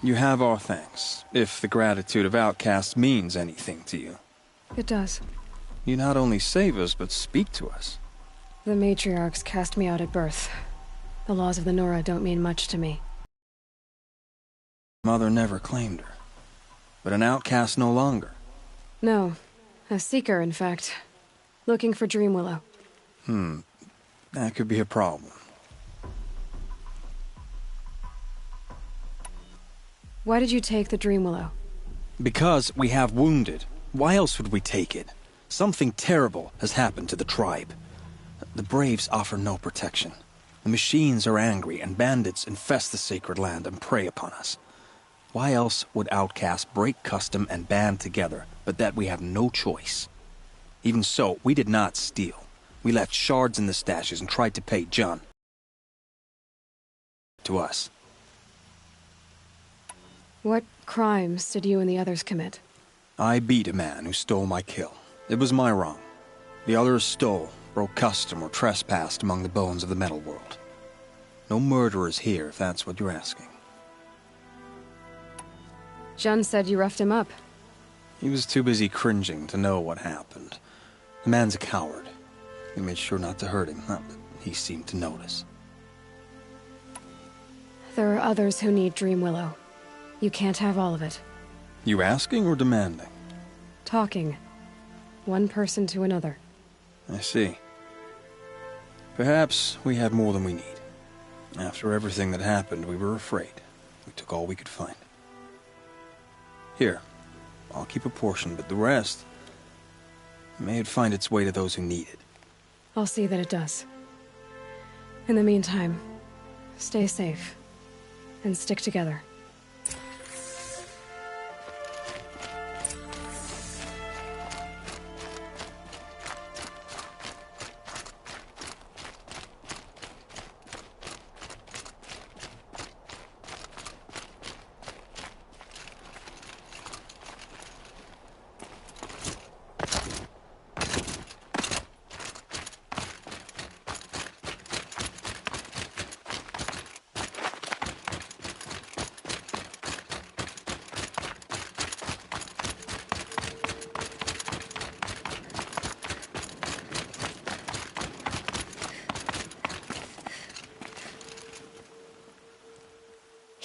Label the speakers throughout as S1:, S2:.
S1: You have our thanks, if the gratitude of outcasts means anything to you.
S2: It does.
S1: You not only save us, but speak to us.
S2: The matriarchs cast me out at birth. The laws of the Nora don't mean much to me.
S1: Mother never claimed her. But an outcast no longer.
S2: No. A seeker, in fact. Looking for Dreamwillow.
S1: That could be a problem.
S2: Why did you take the Dreamwillow?
S1: Because we have wounded. Why else would we take it? Something terrible has happened to the tribe. The Braves offer no protection. The machines are angry, and bandits infest the sacred land and prey upon us. Why else would outcasts break custom and band together, but that we have no choice? Even so, we did not steal. We left shards in the stashes and tried to pay John. To us.
S2: What crimes did you and the others commit?
S1: I beat a man who stole my kill. It was my wrong. The others stole, broke custom, or trespassed among the bones of the metal world. No murderers here, if that's what you're asking.
S2: Jun said you roughed him up.
S1: He was too busy cringing to know what happened. The man's a coward. We made sure not to hurt him, not that he seemed to notice.
S2: There are others who need Dreamwillow. You can't have all of it.
S1: You asking or demanding?
S2: Talking. One person to another.
S1: I see. Perhaps we have more than we need. After everything that happened, we were afraid. We took all we could find. Here, I'll keep a portion, but the rest... may it find its way to those who need it.
S2: I'll see that it does. In the meantime, stay safe. And stick together.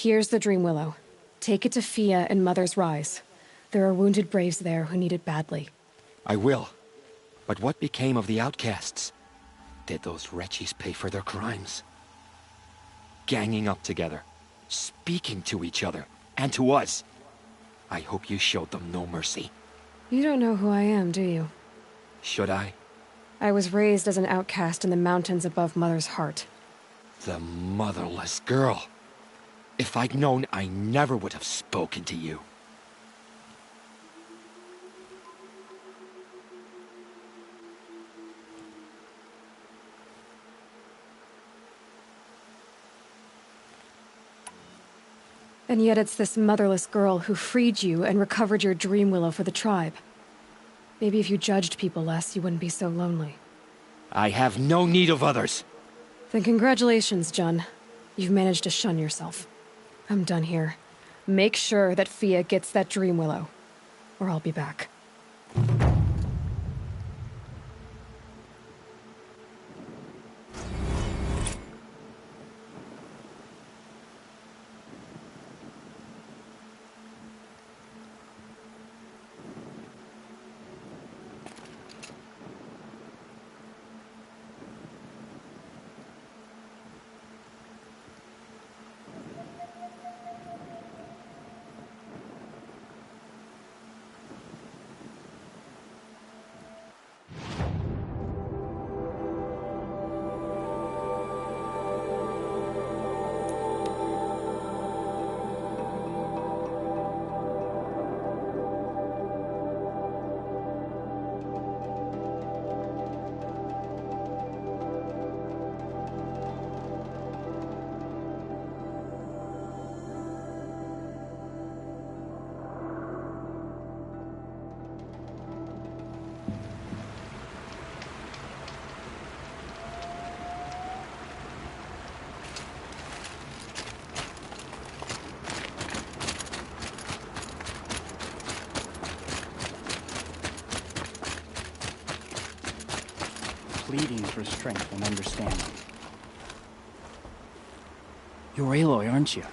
S2: Here's the Dreamwillow. Take it to Fia and Mother's Rise. There are wounded Braves there who need it badly.
S3: I will. But what became of the outcasts? Did those wretches pay for their crimes? Ganging up together, speaking to each other, and to us. I hope you showed them no mercy.
S2: You don't know who I am, do you?
S3: Should I?
S2: I was raised as an outcast in the mountains above Mother's heart.
S3: The motherless girl. If I'd known, I never would have spoken to you.
S2: And yet it's this motherless girl who freed you and recovered your Dreamwillow for the tribe. Maybe if you judged people less, you wouldn't be so lonely.
S3: I have no need of others.
S2: Then congratulations, Jun. You've managed to shun yourself. I'm done here. Make sure that Fia gets that Dreamwillow, or I'll be back.
S4: pleading for strength and understanding. You're Aloy, aren't you?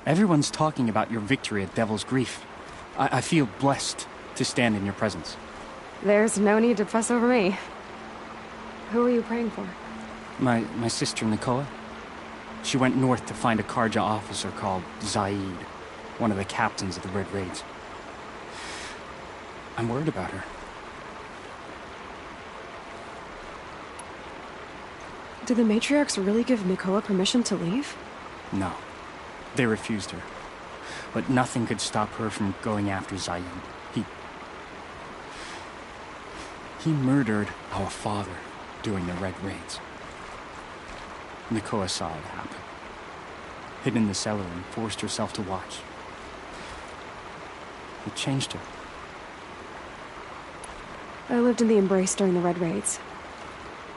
S4: Everyone's talking about your victory at Devil's Grief. I feel blessed to stand in your presence.
S2: There's no need to fuss over me. Who are you praying for?
S4: My sister Nakoa. She went north to find a Karja officer called Zaid, one of the captains of the Red Raids. I'm worried about her.
S2: Did the matriarchs really give Nakoa permission to leave?
S4: No. They refused her. But nothing could stop her from going after Zaid. He murdered our father during the Red Raids. Nakoa saw it happen. Hid in the cellar and forced herself to watch. It changed her.
S2: I lived in the Embrace during the Red Raids.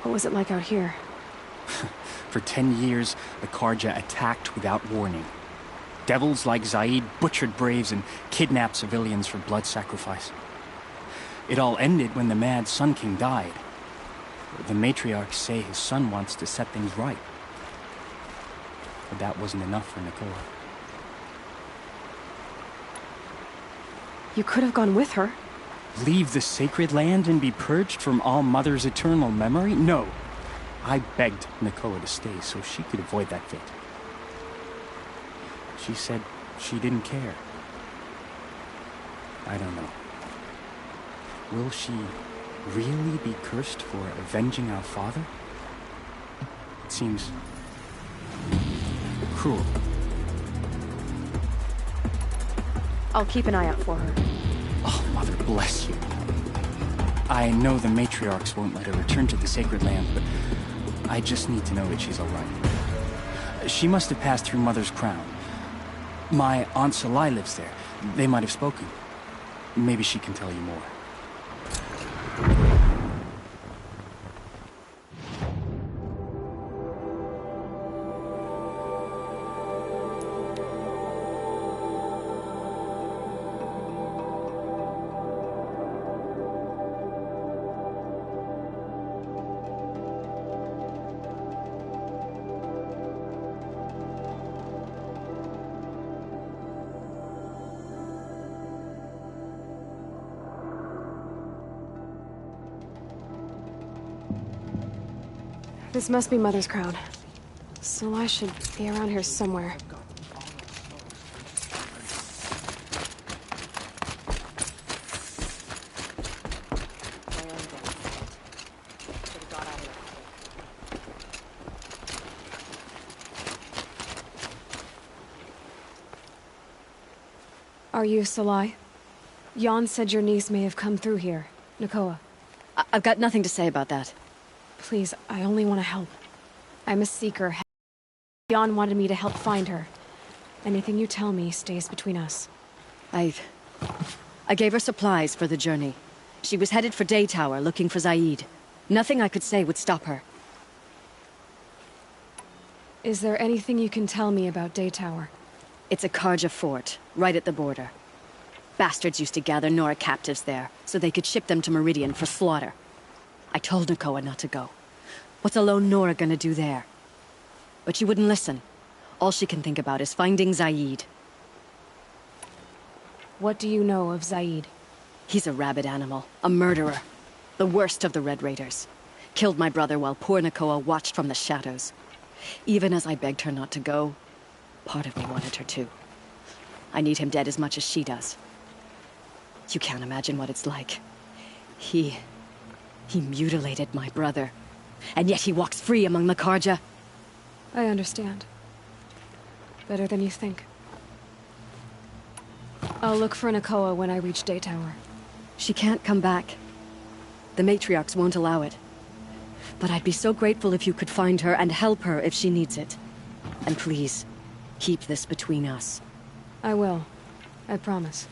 S2: What was it like out here?
S4: For 10 years, the Karja attacked without warning. Devils like Zaid butchered braves and kidnapped civilians for blood sacrifice. It all ended when the mad Sun King died. The matriarchs say his son wants to set things right. But that wasn't enough for Nakoa.
S2: You could have gone with her.
S4: Leave the sacred land and be purged from All Mother's eternal memory? No. I begged Nakoa to stay so she could avoid that fate. She said she didn't care. I don't know. Will she really be cursed for avenging our father? It seems cruel.
S2: I'll keep an eye out for her.
S4: Oh, Mother bless you. I know the matriarchs won't let her return to the sacred land, but I just need to know that she's all right. She must have passed through Mother's crown. My Aunt Salai lives there. They might have spoken. Maybe she can tell you more.
S2: This must be Mother's crown. So I should be around here somewhere. Are you Salai? Jan said your niece may have come through here. Nakoa.
S5: I've got nothing to say about that.
S2: Please, I only want to help. I'm a seeker. Jan wanted me to help find her. Anything you tell me stays between us.
S5: I gave her supplies for the journey. She was headed for Day Tower, looking for Zaid. Nothing I could say would stop her.
S2: Is there anything you can tell me about Day Tower?
S5: It's a Karja fort, right at the border. Bastards used to gather Nora captives there, so they could ship them to Meridian for slaughter. I told Nakoa not to go. What's a lone Nora gonna do there? But she wouldn't listen. All she can think about is finding Zaid.
S2: What do you know of Zaid?
S5: He's a rabid animal, a murderer. The worst of the Red Raiders. Killed my brother while poor Nakoa watched from the shadows. Even as I begged her not to go, part of me wanted her to. I need him dead as much as she does. You can't imagine what it's like. He mutilated my brother. And yet he walks free among the Karja.
S2: I understand. Better than you think. I'll look for Nakoa when I reach Day Tower.
S5: She can't come back. The matriarchs won't allow it. But I'd be so grateful if you could find her and help her if she needs it. And please, keep this between us.
S2: I will. I promise.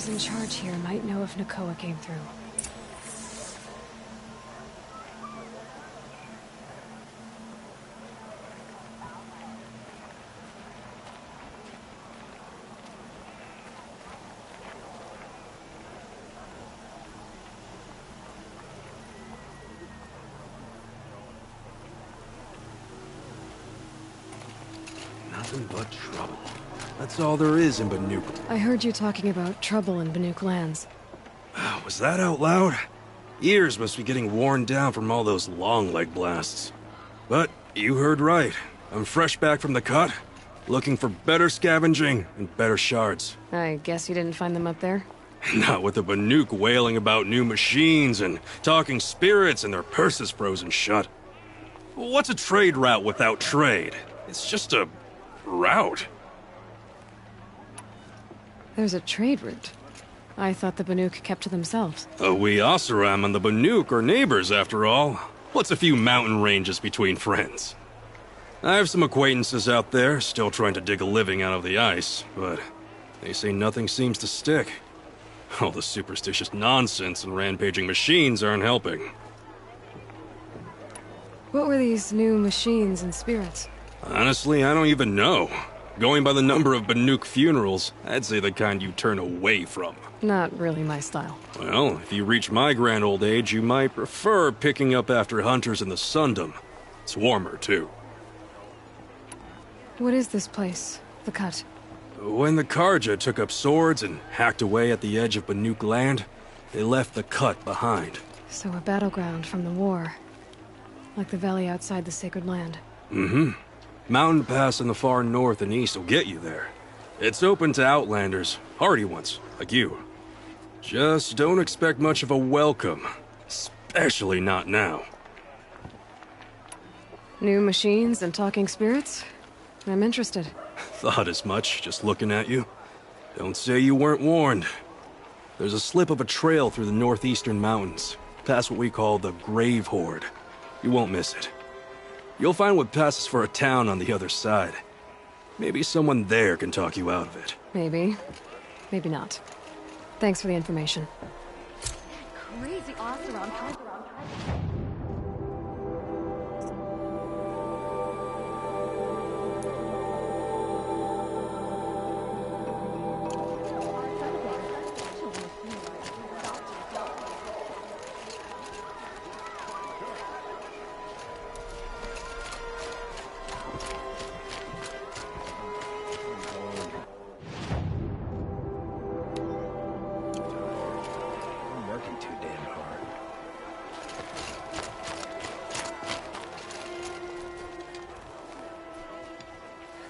S2: whoever's in charge here might know if Nakoa came through.
S6: Nothing but trouble. That's all there is in Banuk.
S2: I heard you talking about trouble in Banuk lands.
S6: Was that out loud? Ears must be getting worn down from all those long leg blasts. But you heard right. I'm fresh back from the cut, looking for better scavenging and better shards.
S2: I guess you didn't find them up there?
S6: Not with the Banuk wailing about new machines and talking spirits and their purses frozen shut. What's a trade route without trade? It's just a route.
S2: There's a trade route. I thought the Banuk kept to themselves.
S6: We Oseram and the Banuk are neighbors, after all. What's a few mountain ranges between friends? I have some acquaintances out there, still trying to dig a living out of the ice, but they say nothing seems to stick. All the superstitious nonsense and rampaging machines aren't helping.
S2: What were these new machines and spirits?
S6: Honestly, I don't even know. Going by the number of Banuk funerals, I'd say the kind you turn away from.
S2: Not really my style.
S6: Well, if you reach my grand old age, you might prefer picking up after hunters in the Sundom. It's warmer, too.
S2: What is this place? The Cut?
S6: When the Karja took up swords and hacked away at the edge of Banuk land, they left the Cut behind.
S2: So a battleground from the war. Like the valley outside the Sacred Land.
S6: Mm-hmm. Mountain Pass in the far north and east will get you there. It's open to outlanders, hardy ones, like you. Just don't expect much of a welcome. Especially not now.
S2: New machines and talking spirits? I'm interested.
S6: Thought as much, just looking at you. Don't say you weren't warned. There's a slip of a trail through the northeastern mountains, past what we call the Grave Horde. You won't miss it. You'll find what passes for a town on the other side. Maybe someone there can talk you out of it.
S2: Maybe. Maybe not. Thanks for the information.
S5: Crazy Oseram.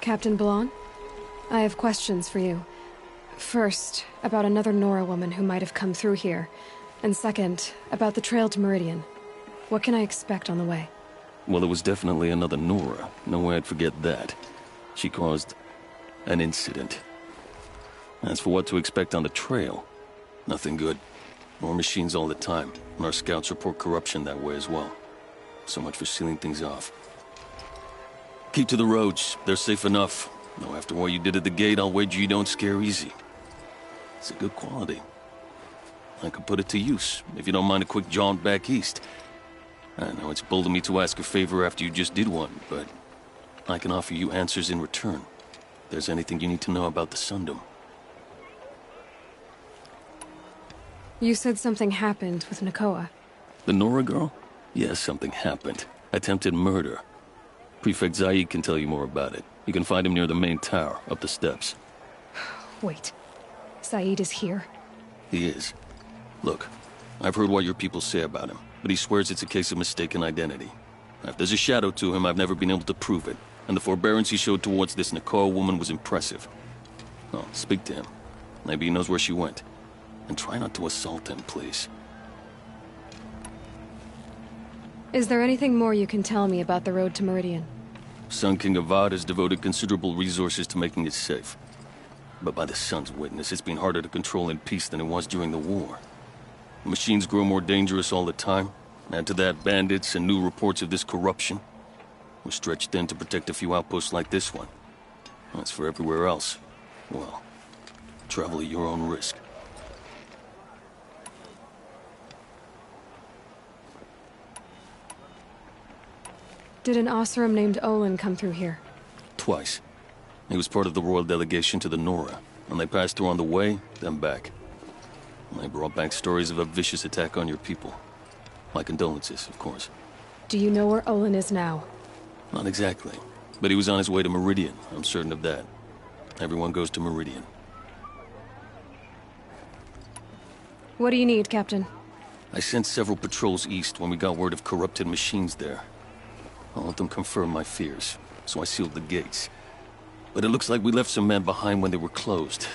S2: Captain Blanc, I have questions for you. First, about another Nora woman who might have come through here. And second, about the trail to Meridian. What can I expect on the way?
S7: Well, it was definitely another Nora. No way I'd forget that. She caused an incident. As for what to expect on the trail, nothing good. More machines all the time, and our scouts report corruption that way as well. So much for sealing things off. Keep to the roads. They're safe enough. Though after what you did at the gate, I'll wager you don't scare easy. It's a good quality. I could put it to use, if you don't mind a quick jaunt back east. I know it's bold of me to ask a favor after you just did one, but I can offer you answers in return. If there's anything you need to know about the Sundom.
S2: You said something happened with Nakoa.
S7: The Nora girl? Yes, something happened. Attempted murder. Prefect Zaid can tell you more about it. You can find him near the main tower, up the steps.
S2: Wait. Zaid is here?
S7: He is. Look, I've heard what your people say about him, but he swears it's a case of mistaken identity. If there's a shadow to him, I've never been able to prove it, and the forbearance he showed towards this Nakoa woman was impressive. Oh, speak to him. Maybe he knows where she went. And try not to assault him, please.
S2: Is there anything more you can tell me about the road to Meridian?
S7: Sun King Avad has devoted considerable resources to making it safe. But by the Sun's witness, it's been harder to control in peace than it was during the war. The machines grow more dangerous all the time. Add to that bandits and new reports of this corruption. We're stretched thin to protect a few outposts like this one. As for everywhere else, well, travel at your own risk.
S2: Did an Oseram named Olin come through here?
S7: Twice. He was part of the royal delegation to the Nora, and they passed through on the way, then back. And they brought back stories of a vicious attack on your people. My condolences, of course.
S2: Do you know where Olin is now?
S7: Not exactly, but he was on his way to Meridian, I'm certain of that. Everyone goes to Meridian.
S2: What do you need, Captain?
S7: I sent several patrols east when we got word of corrupted machines there. I'll let them confirm my fears, so I sealed the gates. But it looks like we left some men behind when they were closed.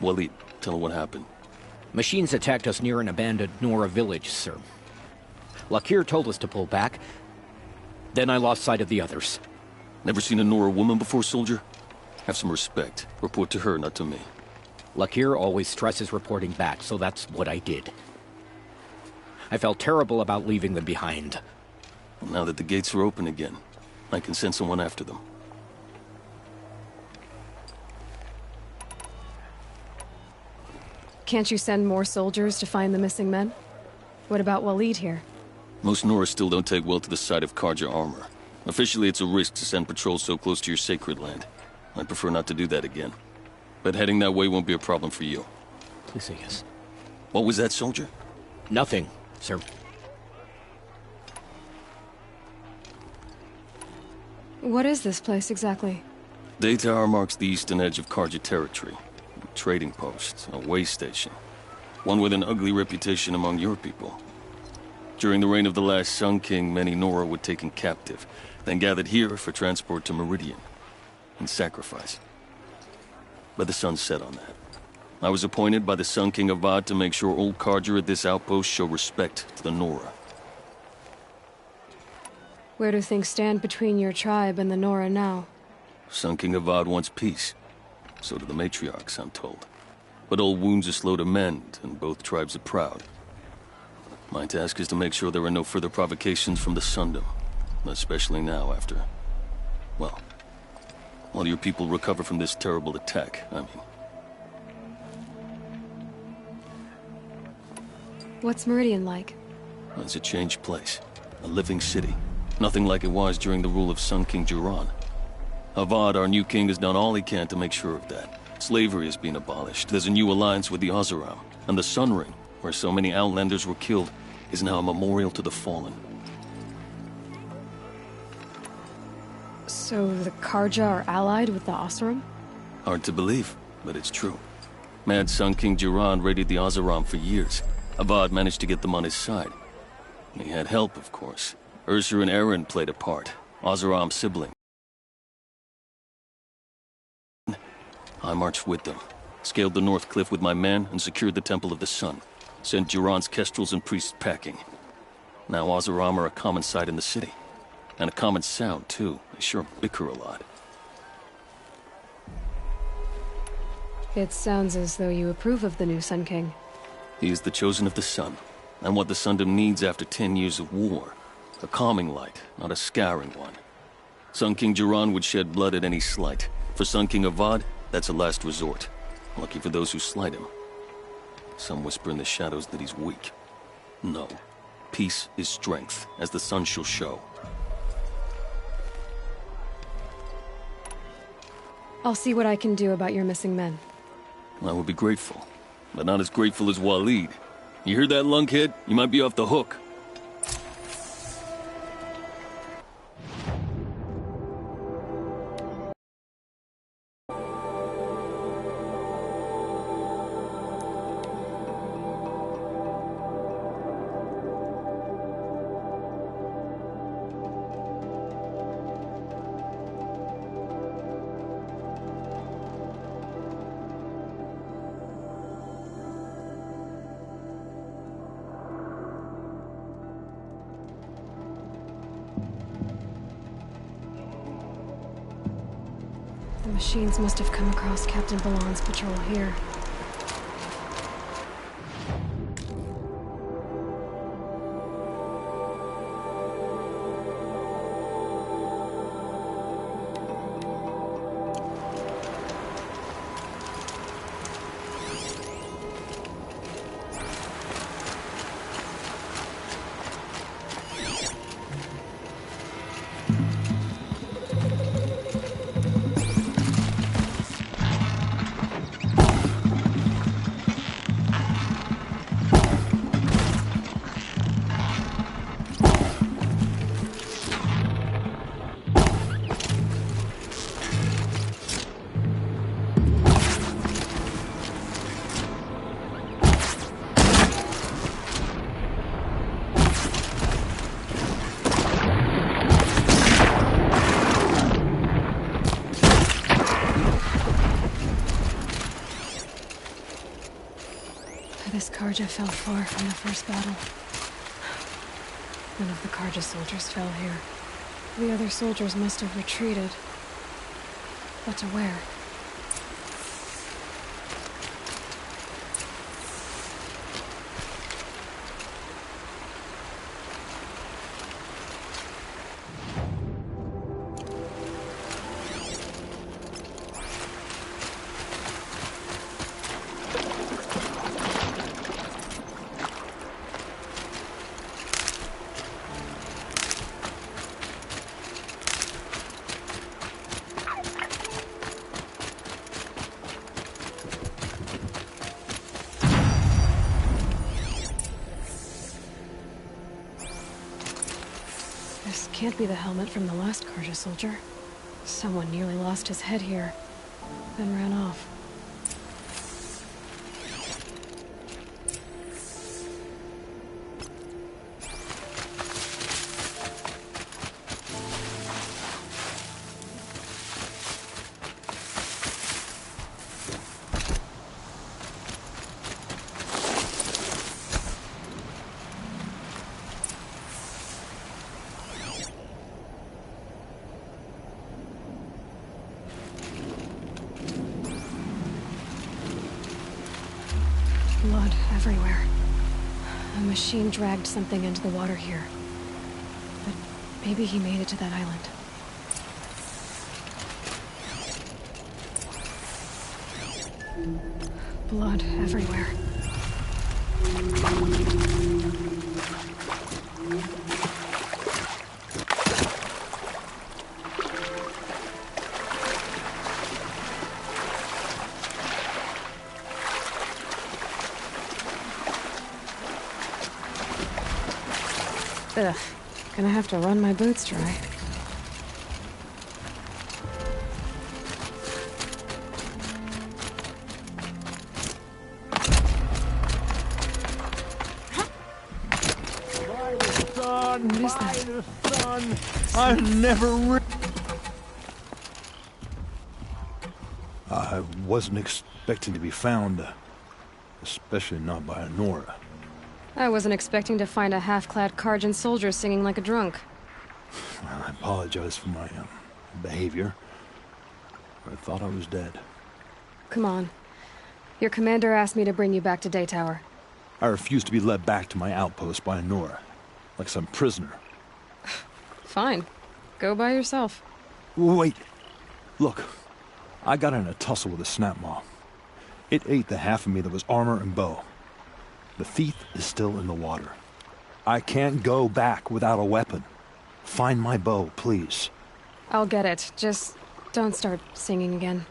S7: Waleed, tell them what happened.
S8: Machines attacked us near an abandoned Nora village, sir. Lakir told us to pull back. Then I lost sight of the others.
S7: Never seen a Nora woman before, soldier? Have some respect. Report to her, not to me.
S8: Lakir always stresses reporting back, so that's what I did. I felt terrible about leaving them behind.
S7: Well, now that the gates are open again, I can send someone after them.
S2: Can't you send more soldiers to find the missing men? What about Waleed here?
S7: Most Nora still don't take well to the sight of Karja armor. Officially, it's a risk to send patrols so close to your sacred land. I'd prefer not to do that again. But heading that way won't be a problem for you.
S8: Please say yes.
S7: What was that, soldier?
S8: Nothing, sir.
S2: What is this place exactly?
S7: Day Tower marks the eastern edge of Karja territory. A trading post, a way station. One with an ugly reputation among your people. During the reign of the last Sun King, many Nora were taken captive, then gathered here for transport to Meridian, and sacrifice. But the sun set on that. I was appointed by the Sun King Avad to make sure old Karja at this outpost show respect to the Nora.
S2: Where do things stand between your tribe and the Nora now?
S7: Sun King Avad wants peace. So do the matriarchs, I'm told. But old wounds are slow to mend, and both tribes are proud. My task is to make sure there are no further provocations from the Sundom. Especially now after... well, while your people recover from this terrible attack, I mean.
S2: What's Meridian like?
S7: It's a changed place. A living city. Nothing like it was during the rule of Sun King Jiran. Avad, our new king, has done all he can to make sure of that. Slavery has been abolished. There's a new alliance with the Oseram. And the Sun Ring, where so many Outlanders were killed, is now a memorial to the fallen.
S2: So the Karja are allied with the Oseram?
S7: Hard to believe, but it's true. Mad Sun King Jiran raided the Oseram for years. Avad managed to get them on his side. He had help, of course. Ursur and Eren played a part. Oseram's sibling. I marched with them, scaled the North Cliff with my men, and secured the Temple of the Sun. Sent Jiran's kestrels and priests packing. Now Oseram are a common sight in the city. And a common sound, too. They sure bicker a lot.
S2: It sounds as though you approve of the new Sun King.
S7: He is the chosen of the Sun, and what the Sundom needs after 10 years of war. A calming light, not a scouring one. Sun King Jiran would shed blood at any slight. For Sun King Avad, that's a last resort. Lucky for those who slight him. Some whisper in the shadows that he's weak. No. Peace is strength, as the sun shall show.
S2: I'll see what I can do about your missing men.
S7: I would be grateful, but not as grateful as Waleed. You hear that, lunkhead? You might be off the hook.
S2: The machines must have come across Captain Balan's patrol here. Karja fell far from the first battle. None of the Karja soldiers fell here. The other soldiers must have retreated. But to where? This can't be the helmet from the last Karja soldier. Someone nearly lost his head here, then ran off. Blood everywhere. A machine dragged something into the water here. But maybe he made it to that island. Blood everywhere. Ugh, gonna have to run my boots dry. What is that?
S9: I've never I wasn't expecting to be found, especially not by a Nora.
S2: I wasn't expecting to find a half-clad Karjan soldier singing like a drunk.
S9: I apologize for my behavior. I thought I was dead.
S2: Come on. Your commander asked me to bring you back to Daytower.
S9: I refused to be led back to my outpost by a Nora, like some prisoner.
S2: Fine. Go by yourself.
S9: Wait. Look, I got in a tussle with a snapmaw. It ate the half of me that was armor and bow. The thief is still in the water. I can't go back without a weapon. Find my bow, please.
S2: I'll get it. Just don't start singing again.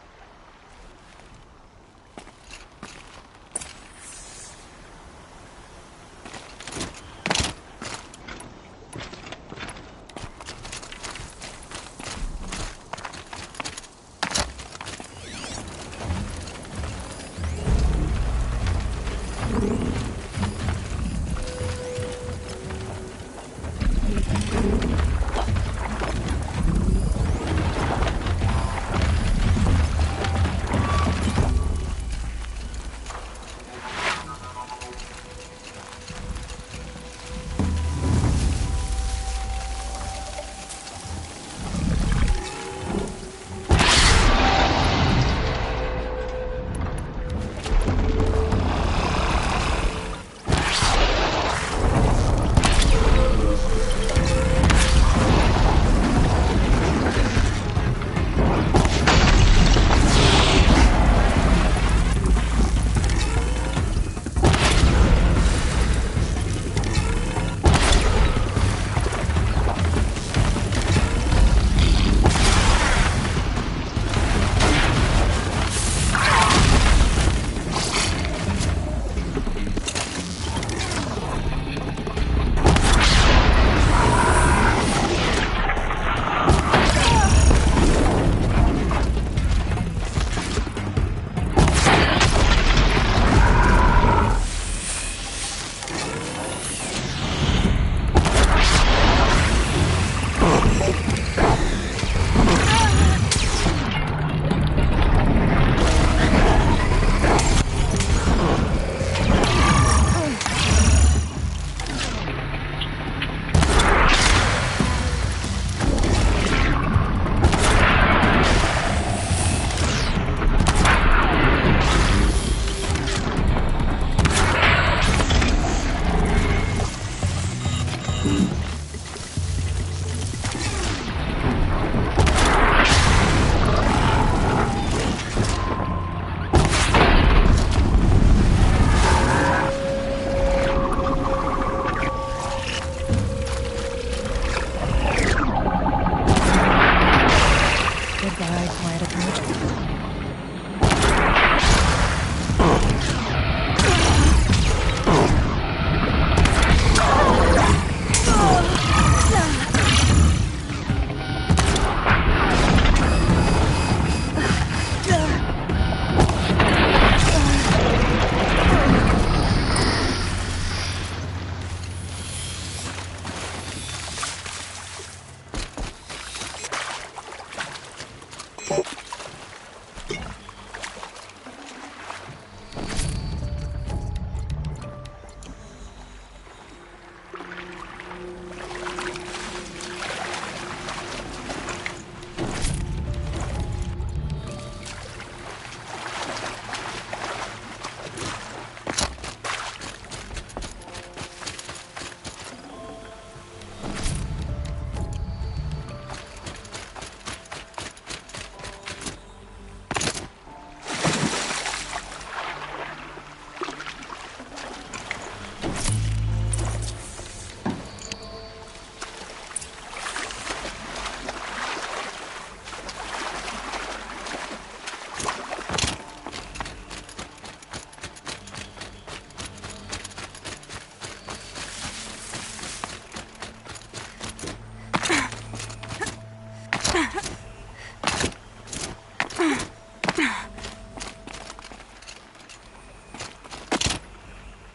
S2: Goodbye, quiet approach.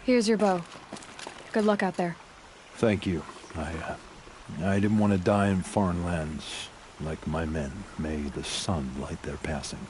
S2: Here's your bow. Good luck out there.
S9: Thank you. I didn't want to die in foreign lands. Like my men, may the sun light their passing.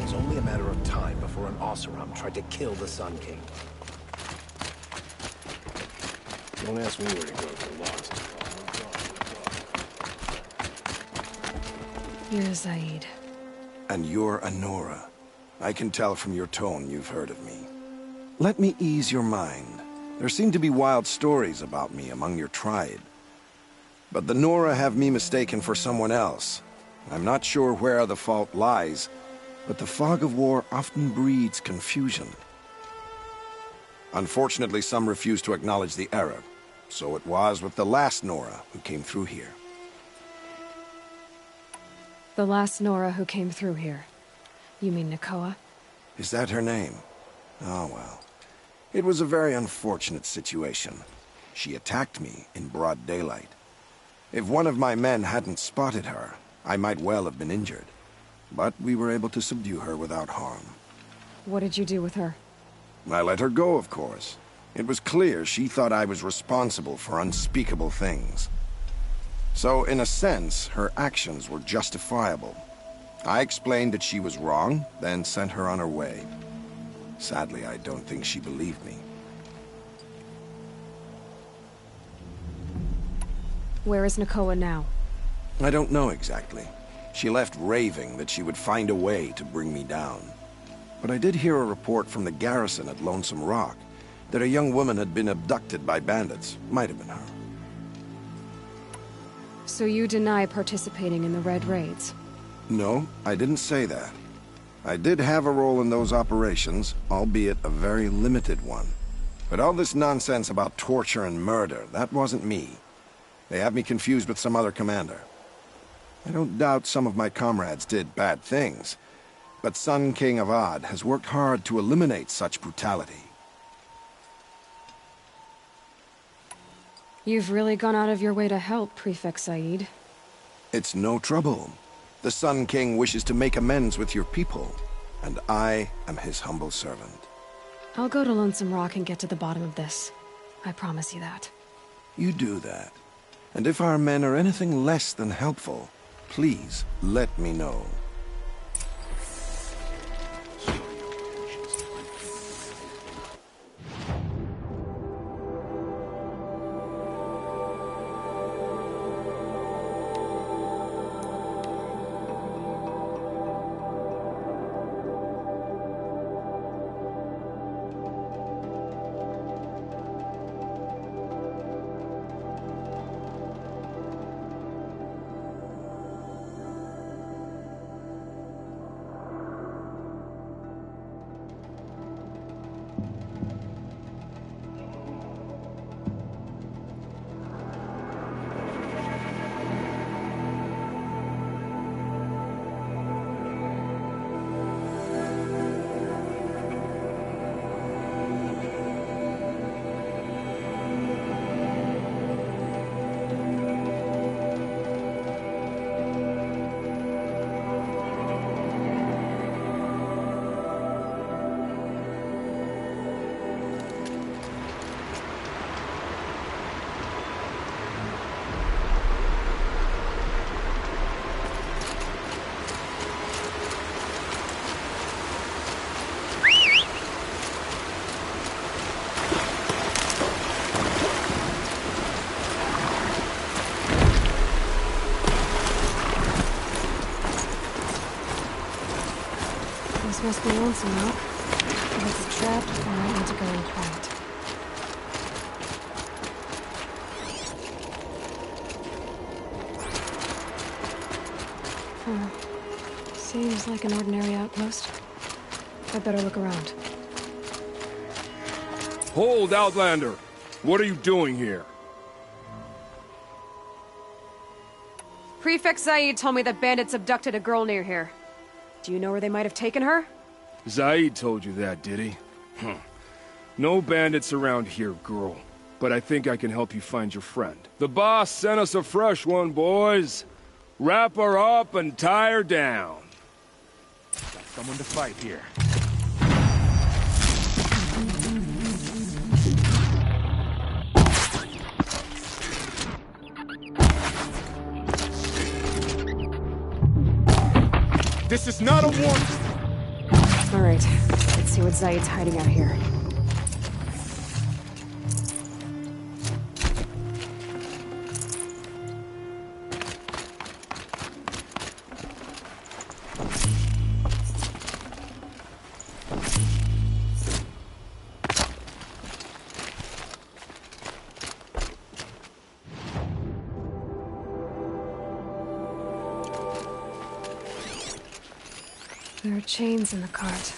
S10: It's only a matter of time before an Oseram tried to kill the Sun King.
S6: Don't ask me where to go if you're lost.
S2: You're Zaid.
S10: And you're Anora. I can tell from your tone you've heard of me. Let me ease your mind. There seem to be wild stories about me among your tribe. But the Nora have me mistaken for someone else. I'm not sure where the fault lies, but the fog of war often breeds confusion. Unfortunately, some refuse to acknowledge the error. So it was with the last Nora who came through here.
S2: The last Nora who came through here. You mean Nakoa?
S10: Is that her name? Oh, well. It was a very unfortunate situation. She attacked me in broad daylight. If one of my men hadn't spotted her, I might well have been injured. But we were able to subdue her without harm.
S2: What did you do with her?
S10: I let her go, of course. It was clear she thought I was responsible for unspeakable things. So, in a sense, her actions were justifiable. I explained that she was wrong, then sent her on her way. Sadly, I don't think she believed me.
S2: Where is Nakoa now?
S10: I don't know exactly. She left raving that she would find a way to bring me down. But I did hear a report from the garrison at Lonesome Rock that a young woman had been abducted by bandits. Might have been her.
S2: So you deny participating in the Red Raids?
S10: No, I didn't say that. I did have a role in those operations, albeit a very limited one. But all this nonsense about torture and murder, that wasn't me. They have me confused with some other commander. I don't doubt some of my comrades did bad things, but Sun King Avad has worked hard to eliminate such brutality.
S2: You've really gone out of your way to help, Prefect Said.
S10: It's no trouble. The Sun King wishes to make amends with your people, and I am his humble servant.
S2: I'll go to Lonesome Rock and get to the bottom of this. I promise you that.
S10: You do that. And if our men are anything less than helpful, please let me know.
S2: This must be Lonesome Rock. If it's a trap, I might need to go in quiet. Seems like an ordinary outpost. I'd better look around.
S11: Hold, Outlander! What are you doing here?
S2: Prefect Said told me that bandits abducted a girl near here. Do you know where they might have taken her?
S11: Zaid told you that, did he? No bandits around here, girl. But I think I can help you find your friend. The boss sent us a fresh one, boys. Wrap her up and tie her down. Got someone to fight here. This is not a warning!
S2: Alright, let's see what Zaid's hiding out here. There are chains in the cart.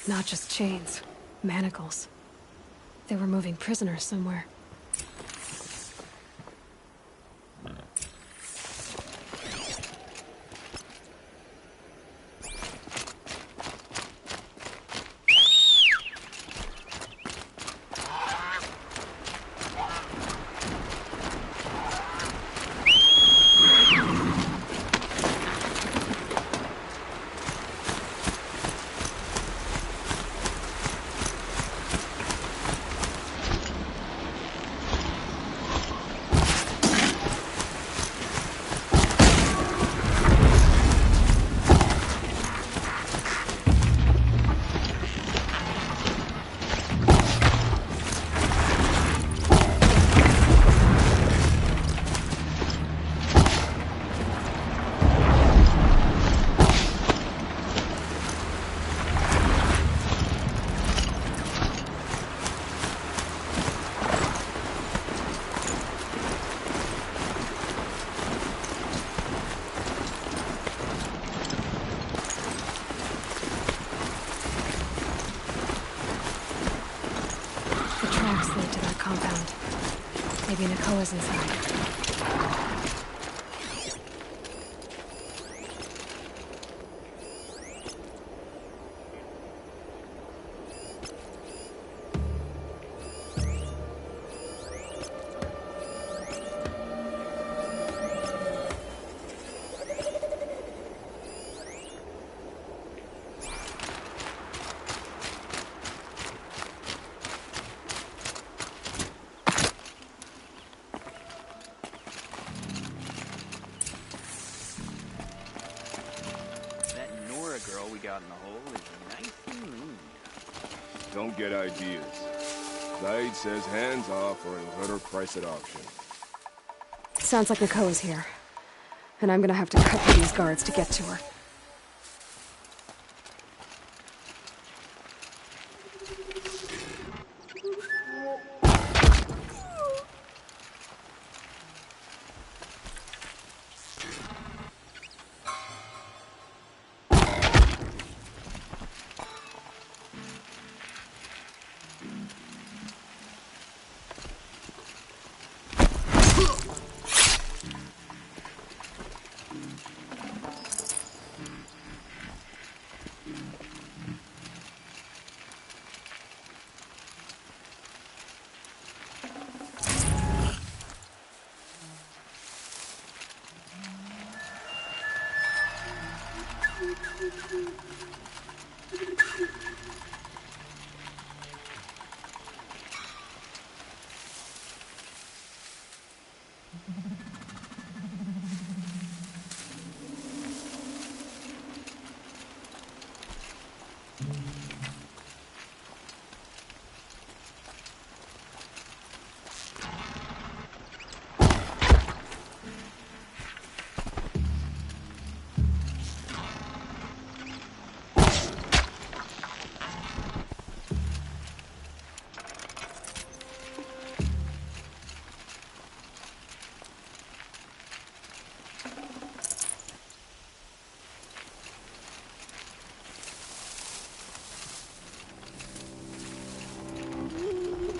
S2: Not just chains, manacles. They were moving prisoners somewhere. Maybe Nakoa's inside.
S12: Girl we got in the hole is nice and mean.
S11: Don't get ideas. Zaid says hands off or he'll hurt her price at auction.
S2: Sounds like Nakoa's here. And I'm gonna have to cut through these guards to get to her.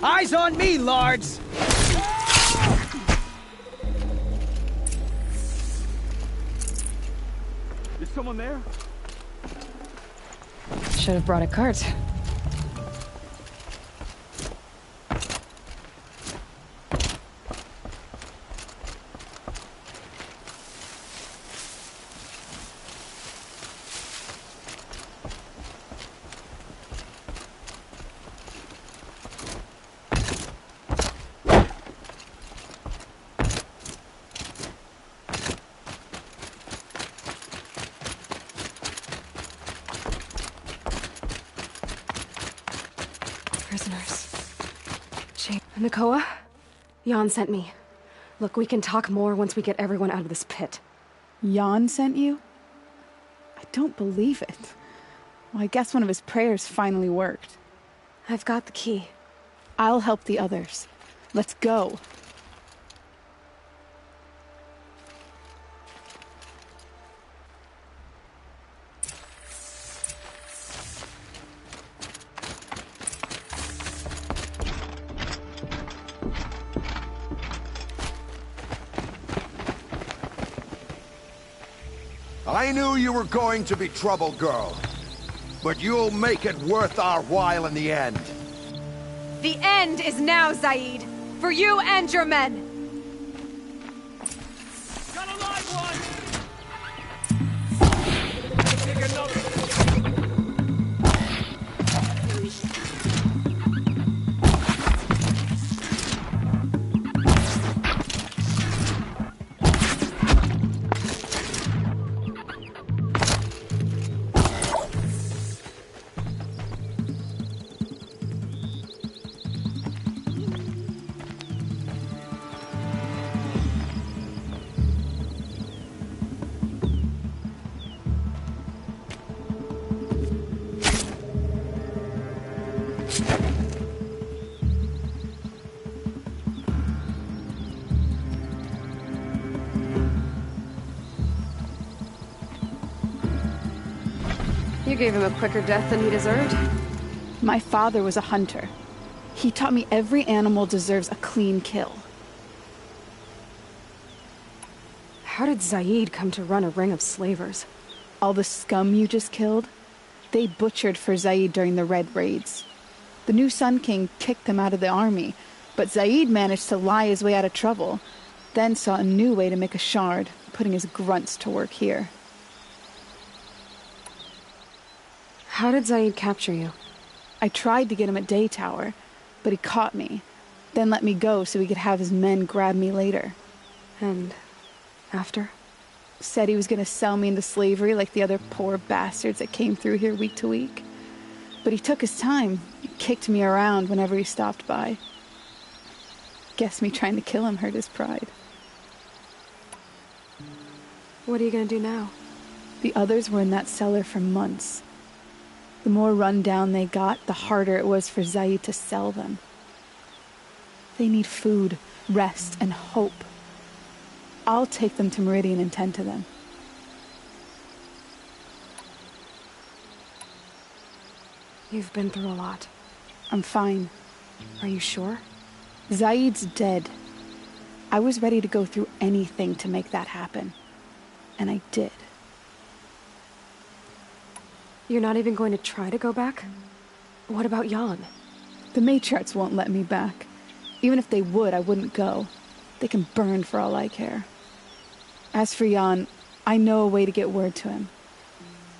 S13: Eyes on me, lords!
S14: Is someone there?
S2: Should have brought a cart. Prisoners. Nakoa? Jan sent me. Look, we can talk more once we get everyone out of this pit.
S15: Jan sent you? I don't believe it. Well, I guess one of his prayers finally worked.
S2: I've got the key.
S15: I'll help the others. Let's go.
S10: I knew you were going to be trouble, girl. But you'll make it worth our while in the end.
S16: The end is now, Zaid. For you and your men.
S14: Got a live one!
S2: You gave him a quicker death than he deserved.
S15: My father was a hunter. He taught me every animal deserves a clean kill.
S2: How did Zaid come to run a ring of slavers?
S15: All the scum you just killed? They butchered for Zaid during the Red Raids. The new Sun King kicked them out of the army, but Zaid managed to lie his way out of trouble, then saw a new way to make a shard, putting his grunts to work here.
S2: How did Zaid capture you?
S15: I tried to get him at Day Tower, but he caught me, then let me go so he could have his men grab me later.
S2: And after?
S15: Said he was going to sell me into slavery like the other poor bastards that came through here week to week. But he took his time, kicked me around whenever he stopped by. Guess me trying to kill him hurt his pride.
S2: What are you going to do now?
S15: The others were in that cellar for months. The more run down they got, the harder it was for Zaid to sell them. They need food, rest, and hope. I'll take them to Meridian and tend to them.
S2: You've been through a lot.
S15: I'm fine.
S2: Are you sure?
S15: Zaid's dead. I was ready to go through anything to make that happen. And I did.
S2: You're not even going to try to go back? What about Jan?
S15: The matriarchs won't let me back. Even if they would, I wouldn't go. They can burn for all I care. As for Jan, I know a way to get word to him.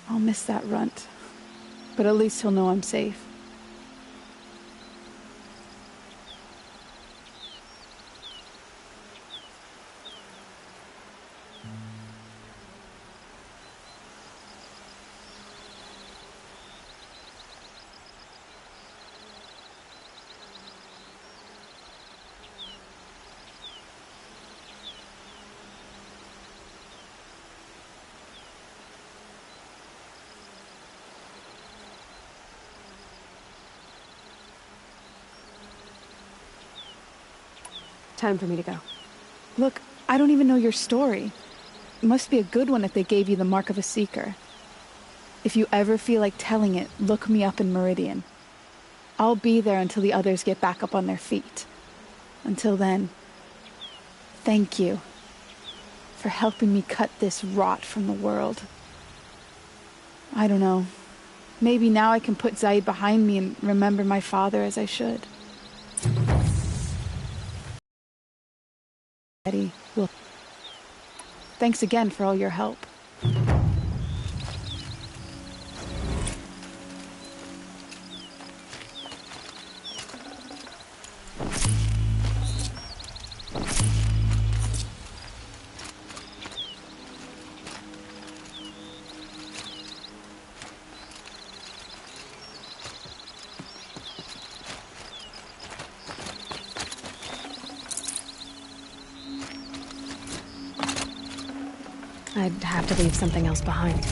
S15: I'll miss that runt. But at least he'll know I'm safe.
S2: Time for me to go.
S15: Look, I don't even know your story. It must be a good one if they gave you the mark of a seeker. If you ever feel like telling it, look me up in Meridian. I'll be there until the others get back up on their feet. Until then, thank you for helping me cut this rot from the world. I don't know. Maybe now I can put Zaid behind me and remember my father as I should. Eddie, well, thanks again for all your help.
S2: I'd have to leave something else behind.